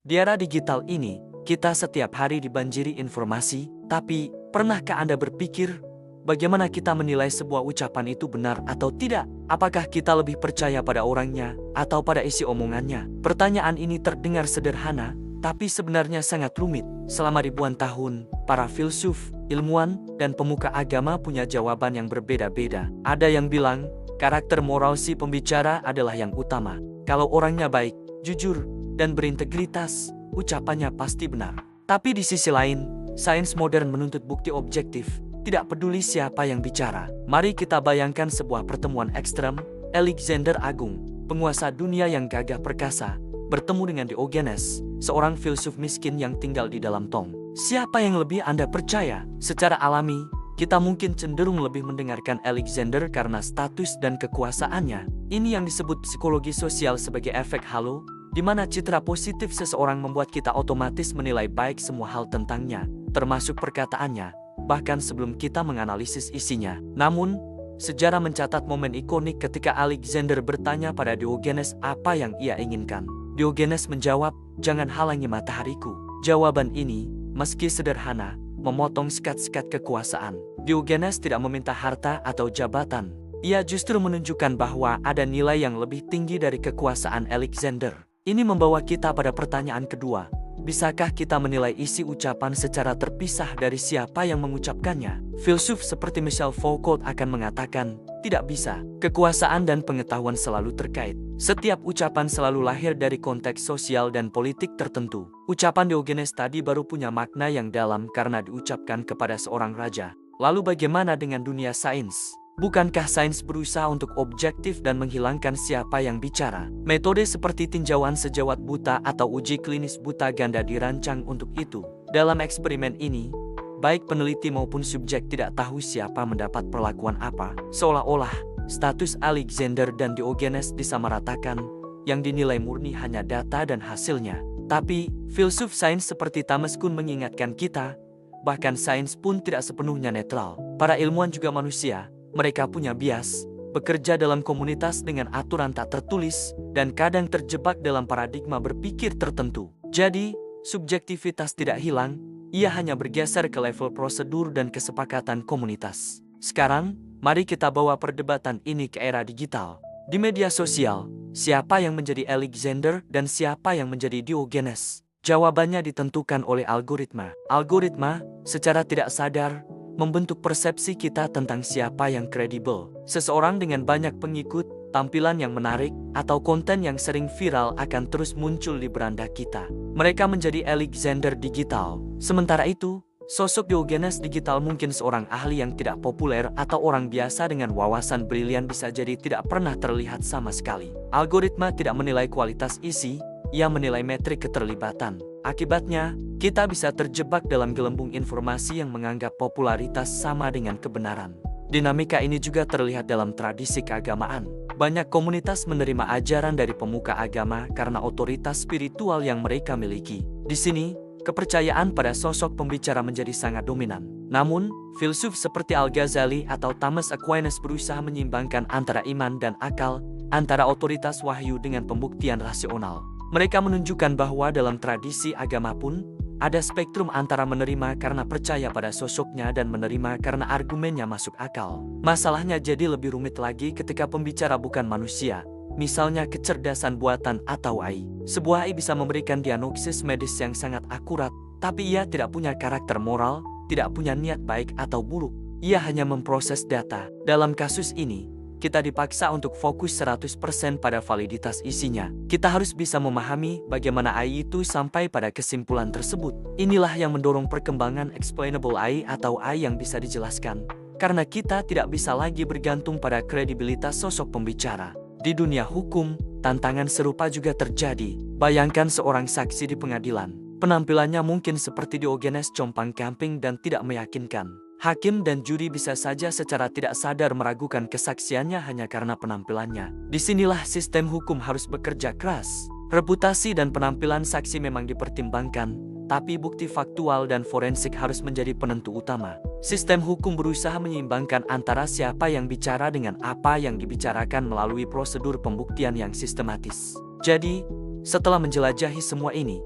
Di era digital ini, kita setiap hari dibanjiri informasi, tapi pernahkah Anda berpikir bagaimana kita menilai sebuah ucapan itu benar atau tidak? Apakah kita lebih percaya pada orangnya atau pada isi omongannya? Pertanyaan ini terdengar sederhana, tapi sebenarnya sangat rumit. Selama ribuan tahun, para filsuf, ilmuwan, dan pemuka agama punya jawaban yang berbeda-beda. Ada yang bilang, karakter moral si pembicara adalah yang utama. Kalau orangnya baik, jujur, dan berintegritas, ucapannya pasti benar. Tapi di sisi lain, sains modern menuntut bukti objektif, tidak peduli siapa yang bicara. Mari kita bayangkan sebuah pertemuan ekstrem. Alexander Agung, penguasa dunia yang gagah perkasa, bertemu dengan Diogenes, seorang filsuf miskin yang tinggal di dalam tong. Siapa yang lebih Anda percaya? Secara alami, kita mungkin cenderung lebih mendengarkan Alexander karena status dan kekuasaannya. Ini yang disebut psikologi sosial sebagai efek halo, di mana citra positif seseorang membuat kita otomatis menilai baik semua hal tentangnya, termasuk perkataannya, bahkan sebelum kita menganalisis isinya. Namun, sejarah mencatat momen ikonik ketika Alexander bertanya pada Diogenes apa yang ia inginkan. Diogenes menjawab, "Jangan halangi matahariku." Jawaban ini, meski sederhana, memotong sekat-sekat kekuasaan. Diogenes tidak meminta harta atau jabatan. Ia justru menunjukkan bahwa ada nilai yang lebih tinggi dari kekuasaan Alexander. Ini membawa kita pada pertanyaan kedua. Bisakah kita menilai isi ucapan secara terpisah dari siapa yang mengucapkannya? Filsuf seperti Michel Foucault akan mengatakan, tidak bisa. Kekuasaan dan pengetahuan selalu terkait. Setiap ucapan selalu lahir dari konteks sosial dan politik tertentu. Ucapan Diogenes tadi baru punya makna yang dalam karena diucapkan kepada seorang raja. Lalu bagaimana dengan dunia sains? Bukankah sains berusaha untuk objektif dan menghilangkan siapa yang bicara? Metode seperti tinjauan sejawat buta atau uji klinis buta ganda dirancang untuk itu. Dalam eksperimen ini, baik peneliti maupun subjek tidak tahu siapa mendapat perlakuan apa. Seolah-olah, status Alexander dan Diogenes disamaratakan, yang dinilai murni hanya data dan hasilnya. Tapi, filsuf sains seperti Thomas Kuhn mengingatkan kita, bahkan sains pun tidak sepenuhnya netral. Para ilmuwan juga manusia. Mereka punya bias, bekerja dalam komunitas dengan aturan tak tertulis, dan kadang terjebak dalam paradigma berpikir tertentu. Jadi, subjektivitas tidak hilang, ia hanya bergeser ke level prosedur dan kesepakatan komunitas. Sekarang, mari kita bawa perdebatan ini ke era digital. Di media sosial, siapa yang menjadi Alexander dan siapa yang menjadi Diogenes? Jawabannya ditentukan oleh algoritma. Algoritma, secara tidak sadar, membentuk persepsi kita tentang siapa yang kredibel. Seseorang dengan banyak pengikut, tampilan yang menarik, atau konten yang sering viral akan terus muncul di beranda kita. Mereka menjadi Alexander digital. Sementara itu, sosok Diogenes digital mungkin seorang ahli yang tidak populer atau orang biasa dengan wawasan brilian bisa jadi tidak pernah terlihat sama sekali. Algoritma tidak menilai kualitas isi, ia menilai metrik keterlibatan. Akibatnya, kita bisa terjebak dalam gelembung informasi yang menganggap popularitas sama dengan kebenaran. Dinamika ini juga terlihat dalam tradisi keagamaan. Banyak komunitas menerima ajaran dari pemuka agama karena otoritas spiritual yang mereka miliki. Di sini, kepercayaan pada sosok pembicara menjadi sangat dominan. Namun, filsuf seperti Al-Ghazali atau Thomas Aquinas berusaha menyeimbangkan antara iman dan akal, antara otoritas wahyu dengan pembuktian rasional. Mereka menunjukkan bahwa dalam tradisi agama pun, ada spektrum antara menerima karena percaya pada sosoknya dan menerima karena argumennya masuk akal. Masalahnya jadi lebih rumit lagi ketika pembicara bukan manusia, misalnya kecerdasan buatan atau AI. Sebuah AI bisa memberikan diagnosis medis yang sangat akurat, tapi ia tidak punya karakter moral, tidak punya niat baik atau buruk. Ia hanya memproses data. Dalam kasus ini, kita dipaksa untuk fokus 100% pada validitas isinya. Kita harus bisa memahami bagaimana AI itu sampai pada kesimpulan tersebut. Inilah yang mendorong perkembangan explainable AI atau AI yang bisa dijelaskan. Karena kita tidak bisa lagi bergantung pada kredibilitas sosok pembicara. Di dunia hukum, tantangan serupa juga terjadi. Bayangkan seorang saksi di pengadilan. Penampilannya mungkin seperti Diogenes compang-camping dan tidak meyakinkan. Hakim dan juri bisa saja secara tidak sadar meragukan kesaksiannya hanya karena penampilannya. Disinilah sistem hukum harus bekerja keras. Reputasi dan penampilan saksi memang dipertimbangkan, tapi bukti faktual dan forensik harus menjadi penentu utama. Sistem hukum berusaha menyeimbangkan antara siapa yang bicara dengan apa yang dibicarakan melalui prosedur pembuktian yang sistematis. Jadi, setelah menjelajahi semua ini,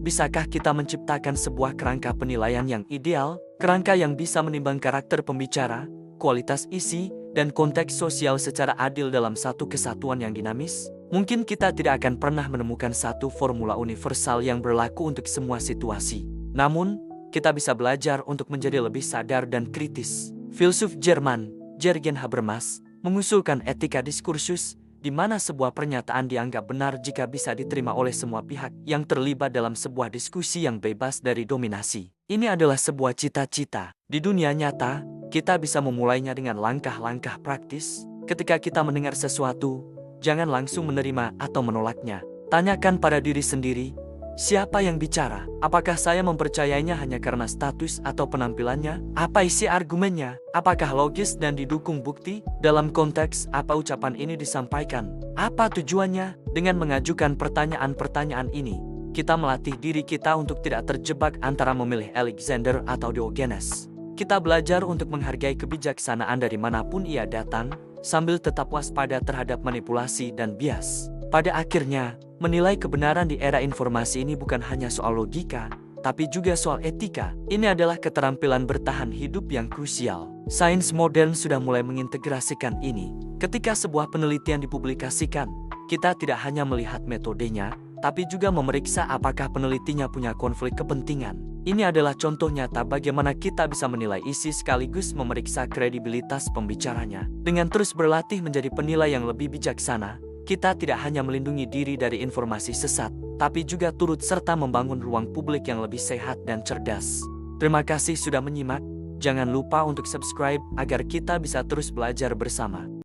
bisakah kita menciptakan sebuah kerangka penilaian yang ideal, kerangka yang bisa menimbang karakter pembicara, kualitas isi, dan konteks sosial secara adil dalam satu kesatuan yang dinamis? Mungkin kita tidak akan pernah menemukan satu formula universal yang berlaku untuk semua situasi. Namun, kita bisa belajar untuk menjadi lebih sadar dan kritis. Filsuf Jerman, Jürgen Habermas, mengusulkan etika diskursus, di mana sebuah pernyataan dianggap benar jika bisa diterima oleh semua pihak yang terlibat dalam sebuah diskusi yang bebas dari dominasi. Ini adalah sebuah cita-cita. Di dunia nyata, kita bisa memulainya dengan langkah-langkah praktis. Ketika kita mendengar sesuatu, jangan langsung menerima atau menolaknya. Tanyakan pada diri sendiri, siapa yang bicara? Apakah saya mempercayainya hanya karena status atau penampilannya? Apa isi argumennya? Apakah logis dan didukung bukti? Dalam konteks apa ucapan ini disampaikan? Apa tujuannya? Dengan mengajukan pertanyaan-pertanyaan ini, kita melatih diri kita untuk tidak terjebak antara memilih Alexander atau Diogenes. Kita belajar untuk menghargai kebijaksanaan dari manapun ia datang, sambil tetap waspada terhadap manipulasi dan bias. Pada akhirnya, menilai kebenaran di era informasi ini bukan hanya soal logika, tapi juga soal etika. Ini adalah keterampilan bertahan hidup yang krusial. Sains modern sudah mulai mengintegrasikan ini. Ketika sebuah penelitian dipublikasikan, kita tidak hanya melihat metodenya, tapi juga memeriksa apakah penelitinya punya konflik kepentingan. Ini adalah contoh nyata bagaimana kita bisa menilai isi sekaligus memeriksa kredibilitas pembicaranya. Dengan terus berlatih menjadi penilai yang lebih bijaksana, kita tidak hanya melindungi diri dari informasi sesat, tapi juga turut serta membangun ruang publik yang lebih sehat dan cerdas. Terima kasih sudah menyimak. Jangan lupa untuk subscribe agar kita bisa terus belajar bersama.